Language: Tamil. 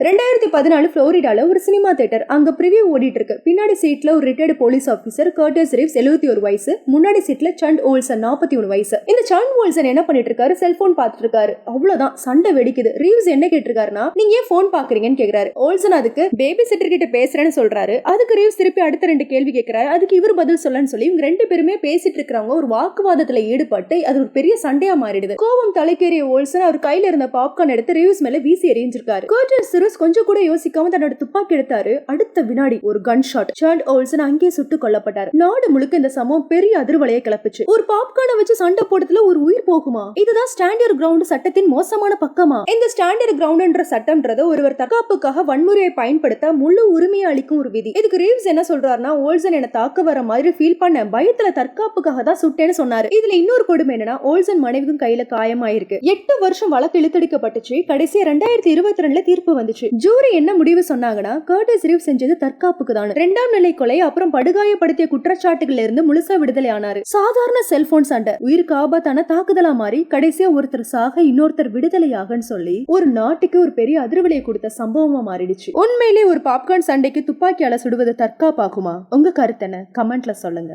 2014 புளோரிடால ஒரு சினிமா தியேட்டர். அங்க பிரிவியூ ஓடிட்டு இருக்கு. பின்னாடி சீட்ல ஒரு ரிட்டையர்டு போலீஸ் ஆபீசர் கர்டிஸ் ரீவ்ஸ் 71 வயசு, முன்னாடி சீட்ல சண்ட் ஓல்சன் 41 வயசு. இந்த சண்ட் ஓல்சன் என்ன பண்ணிட்டு இருக்காரு? செல்போன் பார்த்துட்டு இருக்காரு. அவ்வளவுதான், சண்டை வெடிக்குது. ரீவ்ஸ் என்ன கேட்டிருக்காருன்னா, நீங்க ஏன் போன் பாக்குறீங்கன்னு கேக்குறாரு. ஓல்சன் அதுக்கு பேபி சிட்டர் கிட்ட பேசுறேன்னு சொல்றாரு. அதுக்கு ரீவ்ஸ் திருப்பி அடுத்த 2 கேள்வி கேட்கிறாரு. அதுக்கு இவர் பதில் சொல்லன்னு சொல்லி இவங்க 2 பேருமே பேசிட்டு இருக்கிறவங்க ஒரு வாக்குவாதத்துல ஈடுபட்டு அது ஒரு பெரிய சண்டையா மாறிடுது. கோபம் தலைக்கேறிய ஓல்சன் அவர் கையில இருந்த பாப்கார்ன் எடுத்து ரீவ்ஸ் மேல வீசி எறிஞ்சிருக்காரு. கர்டிஸ் ரீவ்ஸ் கொஞ்சம் கூட யோசிக்காம தன்னோட துப்பாக்கி எடுத்தாரு. அடுத்த வினாடி ஒரு கன் ஷாட். சண்ட் ஓல்சன் அங்கேயே சுட்டு கொல்லப்பட்டார். நாடு முழுக்க இந்த சம்பவம் பெரிய அதிர்வலையை கிளப்பிச்சு. ஒரு பாப்கார்னை வச்சு சண்டை போடுறதுல ஒரு உயிர் போகுமா? இதுதான் ஸ்டாண்டர்ட் கிரவுண்ட் சட்டத்தின் மோசமான பக்கமா? இந்த ஸ்டாண்டர்ட் கிரவுண்ட்ன்ற சட்டம்ன்றது ஒருவர் தற்காப்புக்காக வன்முறையை பயன்படுத்த முழு உரிமையை அளிக்கும் ஒரு விதி. இதுக்கு ரீவ்ஸ் என்ன சொல்றாருன்னா, ஓல்சன் என்ன தாக்க வர மாதிரி ஃபீல் பண்ண, பயத்துல தற்காப்புக்காக தான் சுட்டேன்னு சொன்னாரு. இதுல இன்னொரு கொடுமை என்னன்னா, ஓல்சன் மனைவிக்கும் கையில காயமாயிருக்கு. 8 வருஷம் வழக்கு இழுத்தடிக்கப்பட்டுச்சு. கடைசியா 2022 தீர்ப்பு வந்துச்சு. ஜூரி என்ன முடிவு சொன்னாங்கன்னா, கர்டிஸ் ரீவ்ஸ் செஞ்சது தற்காப்புக்கு தான். 2ஆம் நிலை கொலை அப்புறம் படுகாயப்படுத்திய குற்றச்சாட்டுகள்ல இருந்து முழுசா விடுதலை ஆனாரு. சாதாரண செல்போன் சண்டை உயிருக்கு ஆபத்தான தாக்குதலா மாறி கடைசியா ஒருத்தர் சாக இன்னொருத்தர் விடுதலையாகன்னு சொல்லி ஒரு நாட்டுக்கு ஒரு பெரிய அதிர்வலையை கொடுத்த சம்பவமா மாறிடுச்சு. உண்மையிலே ஒரு பாப்கார்ன் சண்டைக்கு துப்பாக்கியால சுடுவது தற்காப்பாகுமா? உங்க கருத்து என்ன? கமெண்ட்ல சொல்லுங்க.